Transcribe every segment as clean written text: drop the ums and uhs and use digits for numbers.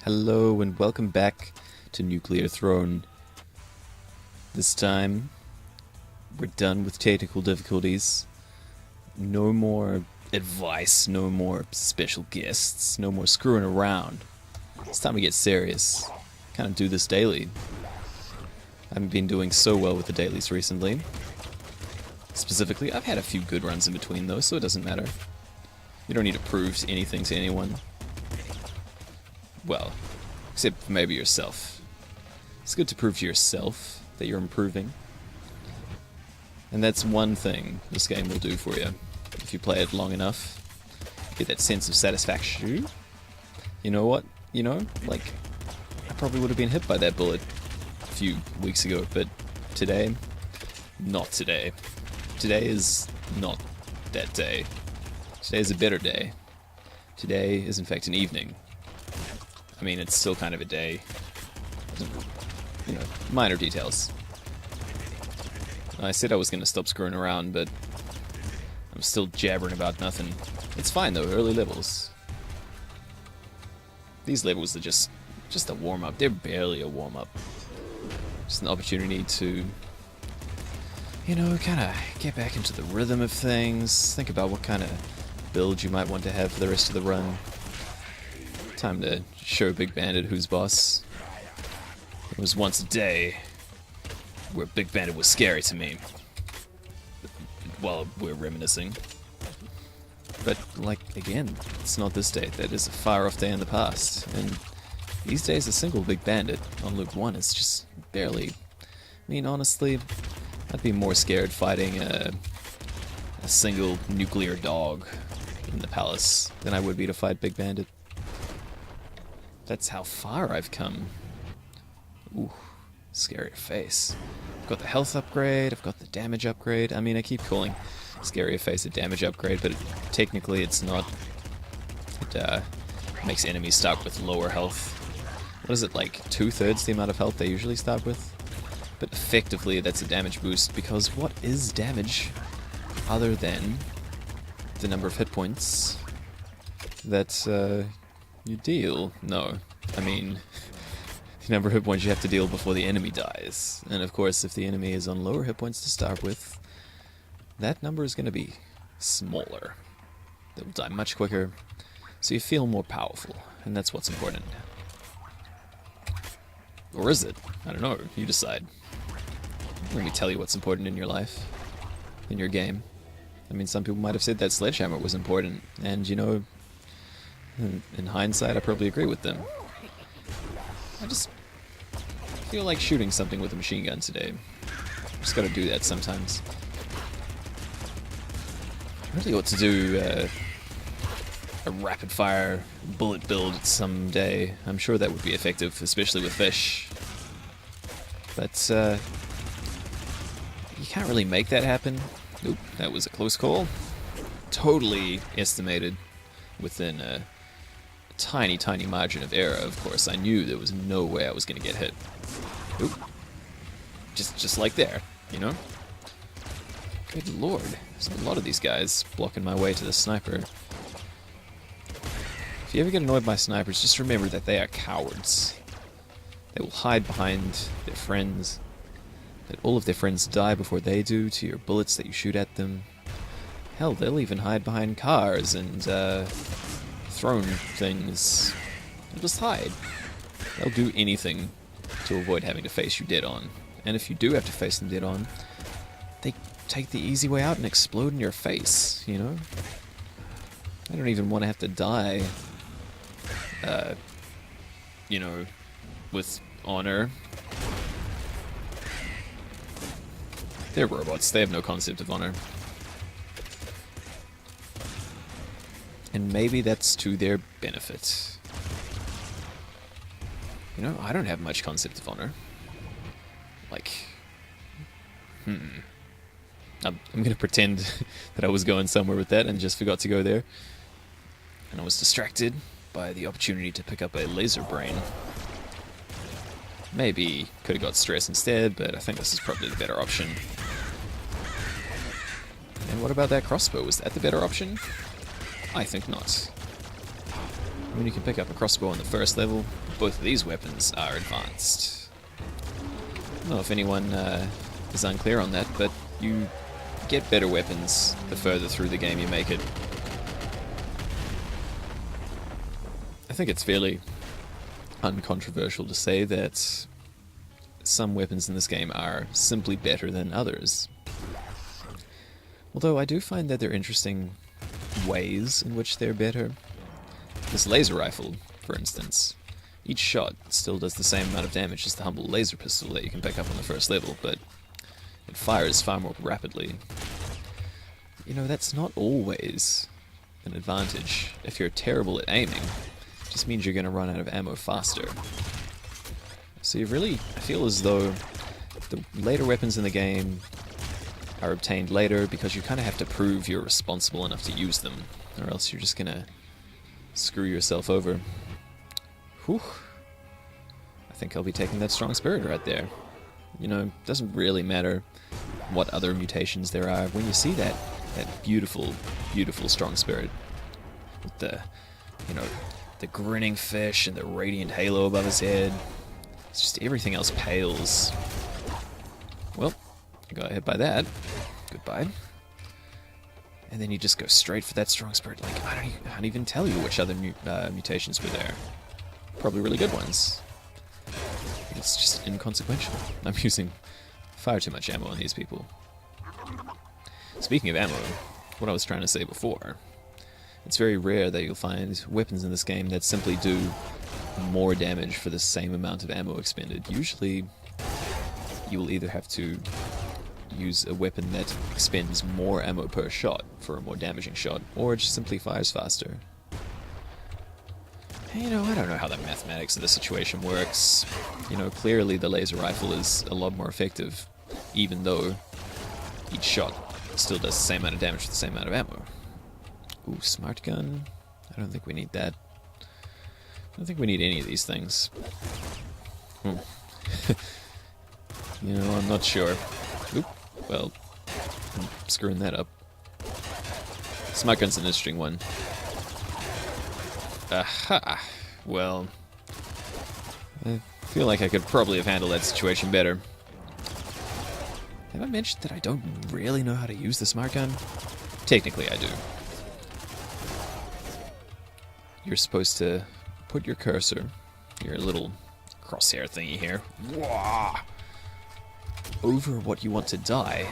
Hello and welcome back to Nuclear Throne. This time, we're done with technical difficulties. No more advice, no more special guests, no more screwing around. It's time to get serious. Kind of do this daily. I haven't been doing so well with the dailies recently. Specifically, I've had a few good runs in between though, so it doesn't matter. You don't need to prove anything to anyone. Well, except for maybe yourself. It's good to prove to yourself that you're improving. And that's one thing this game will do for you. If you play it long enough, get that sense of satisfaction. You know what? You know, like, I probably would have been hit by that bullet a few weeks ago, but today, not today. Today is not that day. Today is a better day. Today is in fact an evening. I mean, it's still kind of a day. You know, minor details. I said I was going to stop screwing around, but I'm still jabbering about nothing. It's fine though, early levels. These levels are just a warm-up. They're barely a warm-up. Just an opportunity to, you know, kind of get back into the rhythm of things. Think about what kind of build you might want to have for the rest of the run. Time to show Big Bandit who's boss. It was once a day where Big Bandit was scary to me. While we're reminiscing. But, like, again, it's not this day. That is a far-off day in the past. And these days, a single Big Bandit on Loop 1 is just barely... I mean, honestly, I'd be more scared fighting a single nuclear dog in the palace than I would be to fight Big Bandit. That's how far I've come. Ooh, scary face. I've got the health upgrade, I've got the damage upgrade. I mean, I keep calling scary face a damage upgrade, but technically it's not. It makes enemies start with lower health. What is it, like 2/3 the amount of health they usually start with? But effectively that's a damage boost, because what is damage other than the number of hit points that you deal? No, I mean the number of hit points you have to deal before the enemy dies. And of course, if the enemy is on lower hit points to start with, that number is going to be smaller. They will die much quicker, so you feel more powerful, and that's what's important. Or is it? I don't know, you decide. Let me tell you what's important in your life, in your game. I mean, some people might have said that sledgehammer was important, and you know, in hindsight, I probably agree with them. I just feel like shooting something with a machine gun today. Just gotta do that sometimes. I really ought to do a rapid-fire bullet build someday. I'm sure that would be effective, especially with fish. But you can't really make that happen. Nope, that was a close call. Totally estimated within a tiny, tiny margin of error, of course. I knew there was no way I was going to get hit. Oop. Just like there, you know? Good lord. There's a lot of these guys blocking my way to the sniper. If you ever get annoyed by snipers, just remember that they are cowards. They will hide behind their friends. Let all of their friends die before they do to your bullets that you shoot at them. Hell, they'll even hide behind cars and, thrown things. They'll just hide. They'll do anything to avoid having to face you dead on. And if you do have to face them dead on, they take the easy way out and explode in your face, you know? I don't even want to have to die, you know, with honor. They're robots. They have no concept of honor. And maybe that's to their benefit. You know, I don't have much concept of honor. Like, I'm gonna pretend that I was going somewhere with that and just forgot to go there. And I was distracted by the opportunity to pick up a laser brain. Maybe could have got stress instead, but I think this is probably the better option. And what about that crossbow? Was that the better option? I think not. When you can pick up a crossbow on the first level, both of these weapons are advanced. I don't know if anyone is unclear on that, but you get better weapons the further through the game you make it. I think it's fairly uncontroversial to say that some weapons in this game are simply better than others. Although I do find that they're interesting ways in which they're better. This laser rifle, for instance, each shot still does the same amount of damage as the humble laser pistol that you can pick up on the first level, but it fires far more rapidly. You know, that's not always an advantage. If you're terrible at aiming, it just means you're going to run out of ammo faster. So you really, I feel as though the later weapons in the game are obtained later because you kind of have to prove you're responsible enough to use them, or else you're just going to screw yourself over. Whew. I think I'll be taking that strong spirit right there. You know, it doesn't really matter what other mutations there are. When you see that beautiful, beautiful strong spirit with the, you know, the grinning fish and the radiant halo above his head, it's just everything else pales. Well, I got hit by that. Goodbye. And then you just go straight for that strong spirit. Like, I can't even tell you which other mutations were there. Probably really good ones. It's just inconsequential. I'm using far too much ammo on these people. Speaking of ammo, what I was trying to say before, it's very rare that you'll find weapons in this game that simply do more damage for the same amount of ammo expended. Usually, you will either have to use a weapon that expends more ammo per shot for a more damaging shot, or it just simply fires faster. You know, I don't know how the mathematics of the situation works. You know, clearly the laser rifle is a lot more effective, even though each shot still does the same amount of damage with the same amount of ammo. Ooh, smart gun. I don't think we need that. I don't think we need any of these things. You know, I'm not sure. Oop, well, I'm screwing that up. Smart gun's an interesting one. Aha! Well, I feel like I could probably have handled that situation better. Have I mentioned that I don't really know how to use the smart gun? Technically, I do. You're supposed to put your cursor, your little crosshair thingy here, over what you want to die,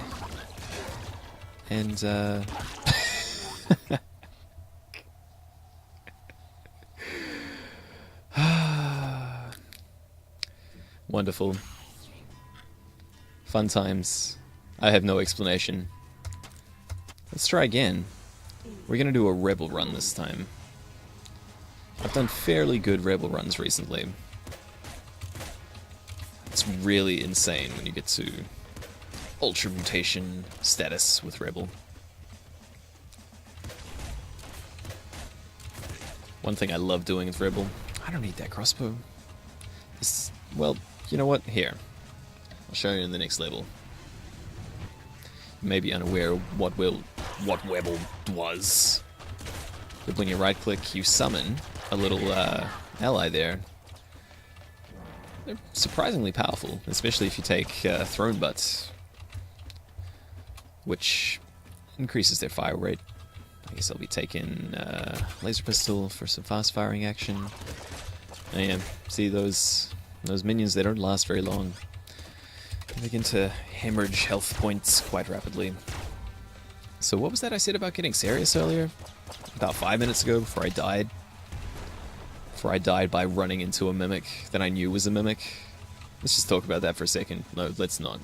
and wonderful. Fun times. I have no explanation. Let's try again. We're gonna do a rebel run this time. I've done fairly good rebel runs recently. It's really insane when you get to ultra mutation status with rebel. One thing I love doing with rebel, I don't need that crossbow. Well, you know what? Here. I'll show you in the next level. You may be unaware of what rebel was. But when you right click, you summon a little ally there. They're surprisingly powerful, especially if you take Throne Butt, which increases their fire rate. I guess I'll be taking Laser Pistol for some fast firing action. And yeah, see those minions, they don't last very long. They begin to hemorrhage health points quite rapidly. So what was that I said about getting serious earlier? About 5 minutes ago, before I died? Before I died by running into a mimic that I knew was a mimic? Let's just talk about that for a second. No, let's not.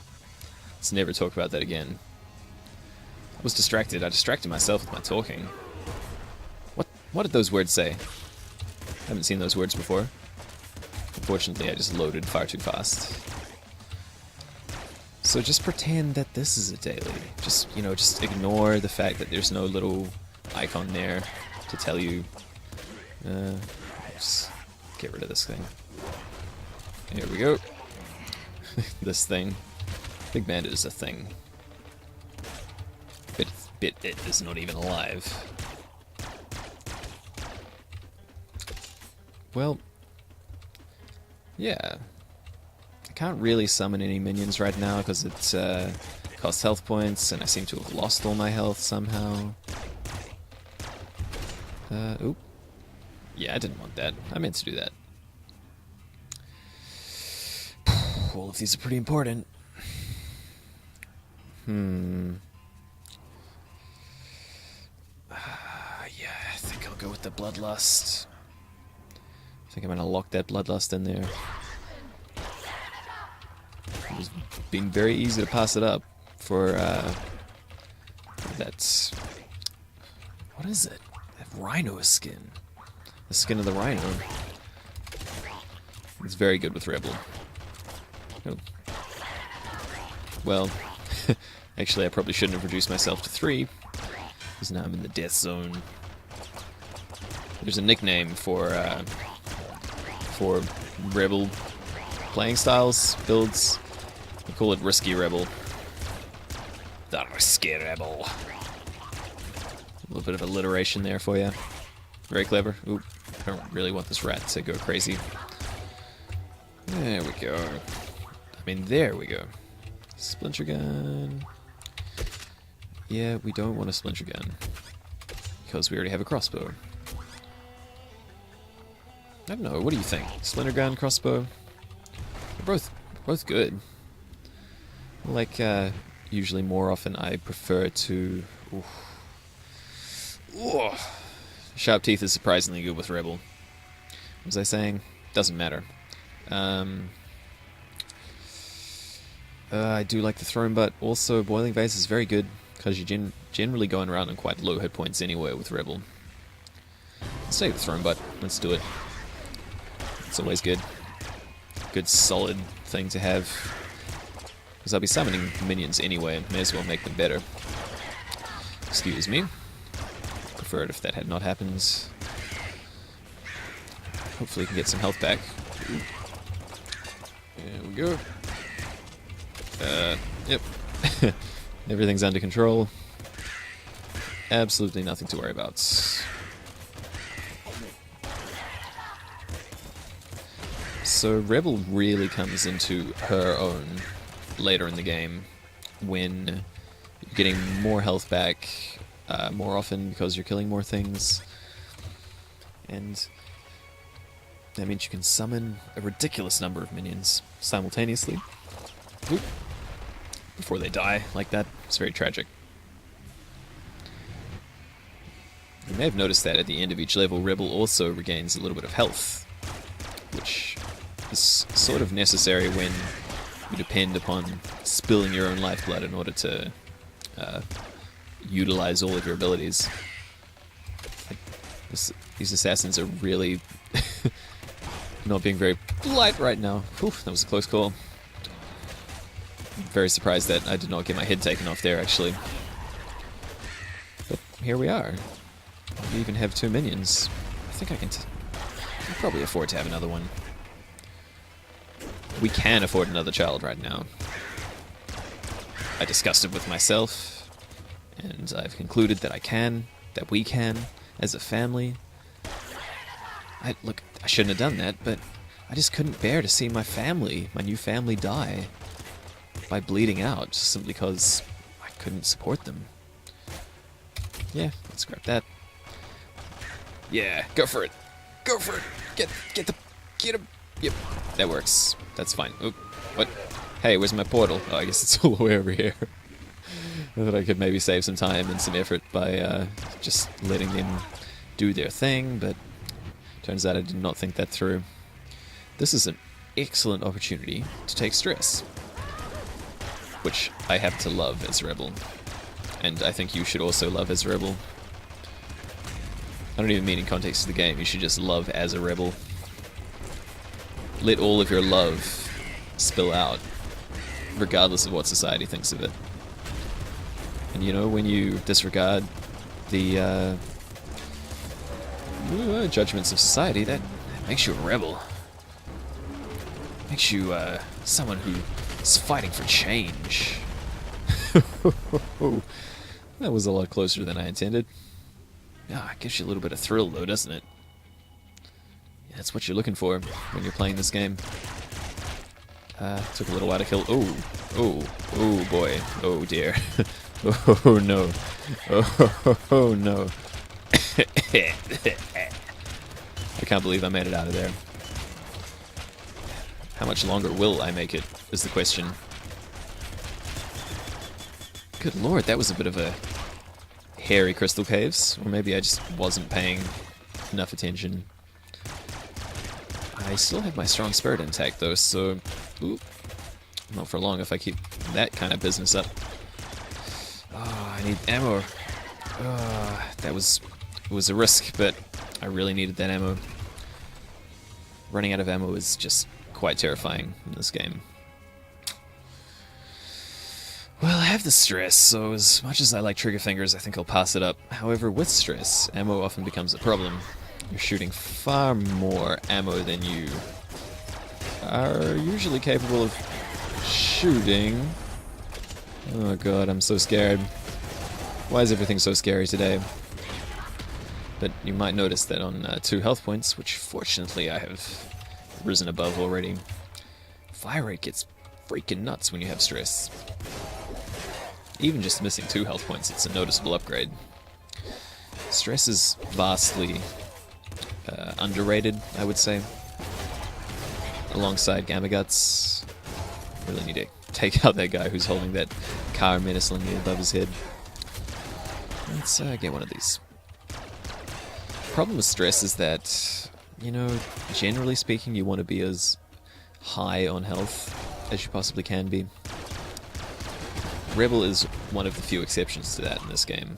Let's never talk about that again. I was distracted. I distracted myself with my talking. What did those words say? I haven't seen those words before. Unfortunately, I just loaded far too fast. So just pretend that this is a daily. Just, you know, just ignore the fact that there's no little icon there to tell you. Just get rid of this thing. Here we go. This thing. Big Bandit is a thing. It is not even alive. Well, yeah. I can't really summon any minions right now because it costs health points, and I seem to have lost all my health somehow. Oop. Yeah, I didn't want that. I meant to do that. All of these are pretty important. Yeah, I think I'll go with the Bloodlust. I think I'm gonna lock that Bloodlust in there. It's been very easy to pass it up for that. What is it? That rhino skin. The skin of the rhino. It's very good with Rebel. Oh. Well, actually, I probably shouldn't have reduced myself to 3, because now I'm in the death zone. There's a nickname for Rebel playing styles, builds. We call it Risky Rebel. The Risky Rebel. A little bit of alliteration there for you. Very clever. Oop, I don't really want this rat to go crazy. There we go. I mean, there we go. Splinter gun. Yeah, we don't want a splinter gun, because we already have a crossbow. I don't know, what do you think? Splinter gun, crossbow? They're both good. Like, usually more often I prefer to... Ooh. Sharp Teeth is surprisingly good with Rebel. What was I saying? Doesn't matter. I do like the Throne Butt. Also, Boiling Vase is very good, because you're generally going around on quite low hit points anyway with Rebel. Let's take the Throne Butt. Let's do it. It's always good. Good, solid thing to have. Because I'll be summoning minions anyway, may as well make them better. Excuse me. Prefer it if that had not happened. Hopefully we can get some health back. There we go. Yep. Everything's under control. Absolutely nothing to worry about. So Rebel really comes into her own later in the game when you're getting more health back more often because you're killing more things. And that means you can summon a ridiculous number of minions simultaneously. Oop. Before they die like that. It's very tragic. You may have noticed that at the end of each level, Rebel also regains a little bit of health, which is sort of necessary when you depend upon spilling your own lifeblood in order to utilize all of your abilities. These assassins are really not being very polite right now. Whew, that was a close call. I'm very surprised that I did not get my head taken off there, actually. But here we are. We even have 2 minions. I think I can probably afford to have another one. We can afford another child right now. I discussed it with myself, and I've concluded that that we can, as a family. Look, I shouldn't have done that, but I just couldn't bear to see my new family die by bleeding out, just simply because I couldn't support them. Yeah, let's grab that. Yeah, go for it. Go for it. Get him. Yep, that works. That's fine. Oop, what? Hey, where's my portal? Oh, I guess it's all the way over here. I thought I could maybe save some time and some effort by just letting them do their thing, but turns out I did not think that through. This is an excellent opportunity to take stress, which I happen to love as Rebel, and I think you should also love as Rebel. I don't even mean in context of the game, you should just love as a Rebel. Let all of your love spill out, regardless of what society thinks of it. And you know, when you disregard the judgments of society, that makes you a rebel. Makes you someone who is fighting for change. That was a lot closer than I intended. Ah, it gives you a little bit of thrill though, doesn't it? That's what you're looking for when you're playing this game. Took a little while to kill. Oh, oh, oh boy. Oh dear. Oh no. Oh no. I can't believe I made it out of there. How much longer will I make it, is the question. Good lord, that was a bit of a hairy crystal caves. Or maybe I just wasn't paying enough attention. I still have my strong spirit intact though, so... Ooh, not for long if I keep that kind of business up. Oh, I need ammo. It was a risk, but I really needed that ammo. Running out of ammo is just quite terrifying in this game. Well, I have the stress, so as much as I like trigger fingers, I think I'll pass it up. However, with stress, ammo often becomes a problem. You're shooting far more ammo than you are usually capable of shooting. Oh god, I'm so scared. Why is everything so scary today? But you might notice that on 2 health points, which fortunately I have risen above already, fire rate gets freaking nuts when you have stress. Even just missing 2 health points, it's a noticeable upgrade. Stress is vastly underrated, I would say. Alongside Gamma Guts. Really need to take out that guy who's holding that car menacingly above his head. Let's get one of these. The problem with stress is that, you know, generally speaking, you want to be as high on health as you possibly can be. Rebel is one of the few exceptions to that in this game,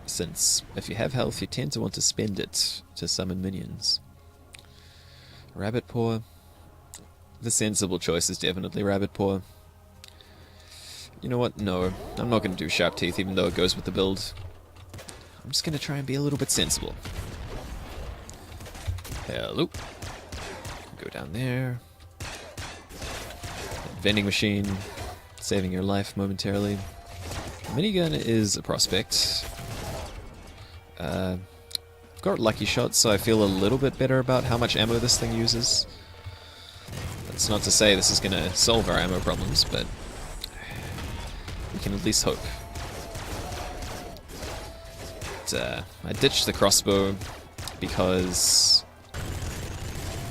since if you have health, you tend to want to spend it to summon minions. Rabbit Paw. The sensible choice is definitely Rabbit Paw. You know what? No, I'm not going to do Sharp Teeth, even though it goes with the build. I'm just going to try and be a little bit sensible. Hello. Go down there. Vending machine. Saving your life momentarily. Minigun is a prospect. Got lucky shots, so I feel a little bit better about how much ammo this thing uses. That's not to say this is going to solve our ammo problems, but we can at least hope. But, I ditched the crossbow because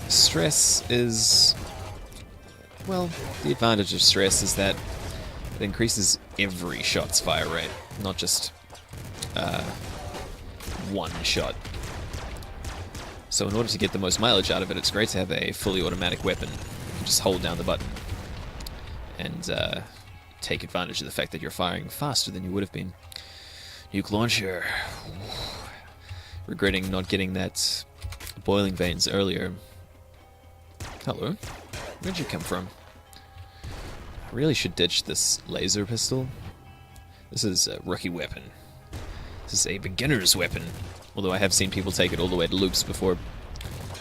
stress is... Well, the advantage of stress is that it increases every shot's fire rate, not just one shot. So in order to get the most mileage out of it, it's great to have a fully automatic weapon. You just hold down the button and take advantage of the fact that you're firing faster than you would have been. Nuke launcher. Regretting not getting that boiling veins earlier. Hello. Where'd you come from? I really should ditch this laser pistol. This is a rookie weapon. This is a beginner's weapon. Although I have seen people take it all the way to loops before.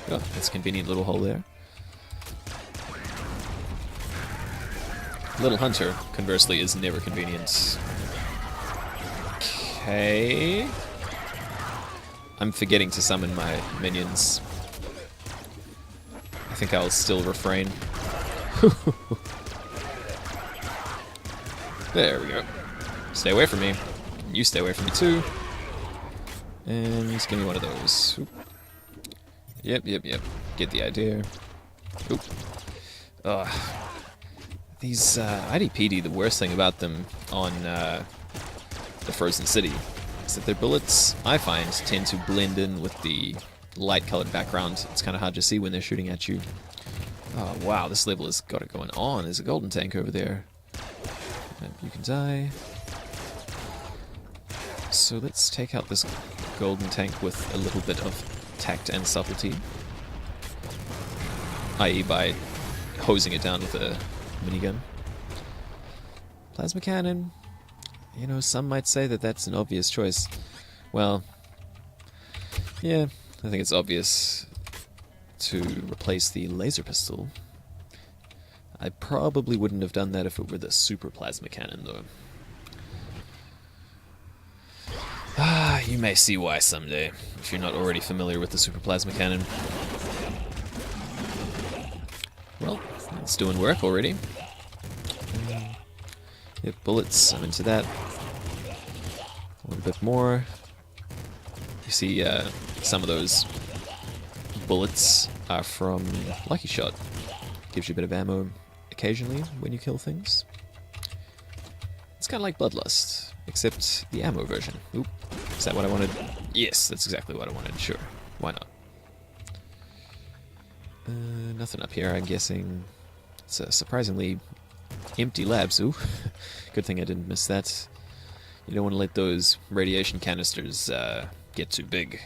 Oh, that's a convenient little hole there. Little Hunter, conversely, is never convenient. Okay. I'm forgetting to summon my minions. I think I'll still refrain. There we go. Stay away from me. You stay away from me too. And just give me one of those. Oop. Yep. Get the idea. Oop. Ugh. These IDPD, the worst thing about them on the Frozen City is that their bullets, I find, tend to blend in with the light-colored background. It's kind of hard to see when they're shooting at you. Oh, wow, this level has got it going on. There's a golden tank over there. You can die. So let's take out this golden tank with a little bit of tact and subtlety. I.e. by hosing it down with a minigun. Plasma cannon. You know, some might say that that's an obvious choice. Well, yeah, I think it's obvious to replace the laser pistol. I probably wouldn't have done that if it were the super plasma cannon, though. You may see why someday, if you're not already familiar with the super plasma cannon. Well, it's doing work already. Yep, bullets, I'm into that. A little bit more. You see, some of those bullets are from Lucky Shot. Gives you a bit of ammo occasionally when you kill things. It's kind of like Bloodlust, except the ammo version. Oop, is that what I wanted? Yes, that's exactly what I wanted, sure. Why not? Nothing up here, I'm guessing. It's a surprisingly empty labs. Ooh, good thing I didn't miss that. You don't want to let those radiation canisters get too big.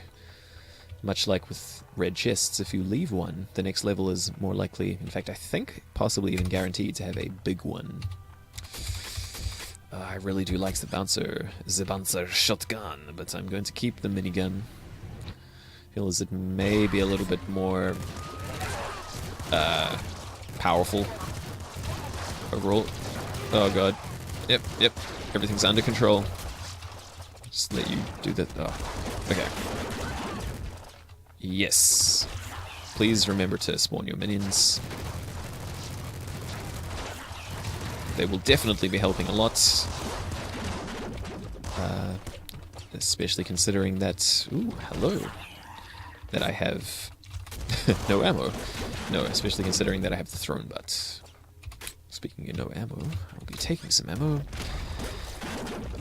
Much like with red chests, if you leave one, the next level is more likely, in fact I think, possibly even guaranteed to have a big one. I really do like the bouncer shotgun, but I'm going to keep the minigun. Feel as it may be a little bit more powerful overall. Oh god. Yep, everything's under control. Just let you do that. Oh, okay. Yes. Please remember to spawn your minions. They will definitely be helping a lot. Especially considering that... Ooh, hello. That I have... no ammo. No, especially considering that I have the thrown butt. Speaking of no ammo, I'll be taking some ammo.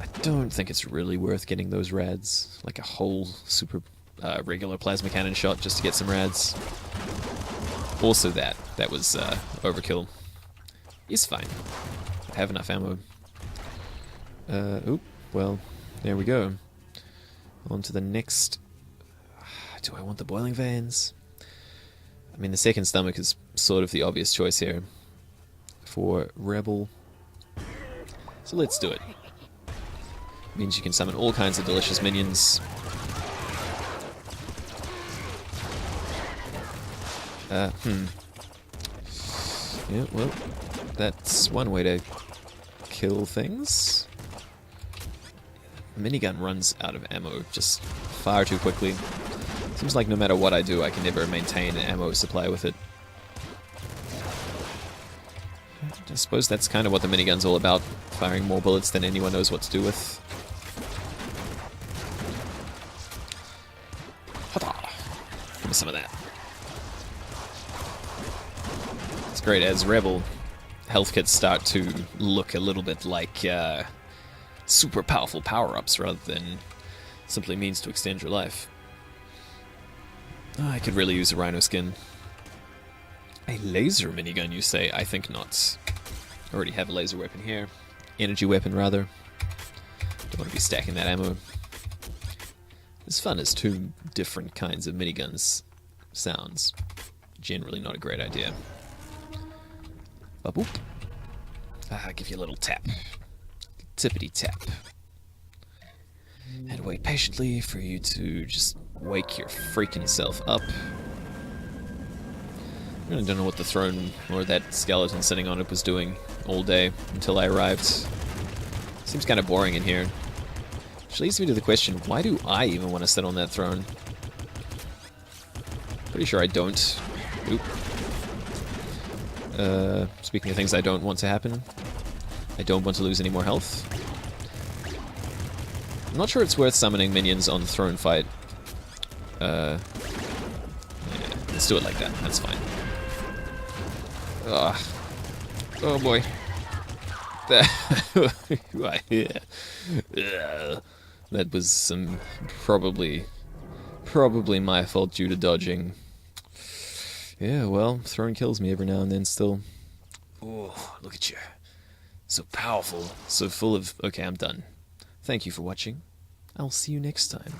I don't think it's really worth getting those rads. Like a whole super regular plasma cannon shot just to get some rads. Also that was overkill. It's fine. I have enough ammo. Oop, well, there we go. On to the next... Do I want the boiling veins? I mean, the second stomach is sort of the obvious choice here for Rebel. So let's do it. Means you can summon all kinds of delicious minions. Yeah, well, that's one way to kill things. Minigun runs out of ammo just far too quickly. Seems like no matter what I do, I can never maintain an ammo supply with it. I suppose that's kind of what the minigun's all about, firing more bullets than anyone knows what to do with. Give me some of that. It's great, as Rebel, health kits start to look a little bit like super powerful power-ups rather than simply means to extend your life. Oh, I could really use a rhino skin. A laser minigun, you say? I think not. I already have a laser weapon here. Energy weapon, rather. Don't want to be stacking that ammo. As fun as two different kinds of miniguns sounds, generally not a great idea. Boop. I'll give you a little tap. Tippity tap. And wait patiently for you to just wake your freaking self up. I really don't know what the throne or that skeleton sitting on it was doing all day until I arrived. Seems kind of boring in here. Which leads me to the question, why do I even want to sit on that throne? Pretty sure I don't. Oop. Speaking of things I don't want to happen, I don't want to lose any more health. I'm not sure it's worth summoning minions on the throne fight. Yeah, let's do it like that. That's fine. Ugh. Oh boy. That was some probably my fault due to dodging. Yeah, well, throne kills me every now and then still. Oh, look at you. So powerful, so full of... Okay, I'm done. Thank you for watching. I'll see you next time.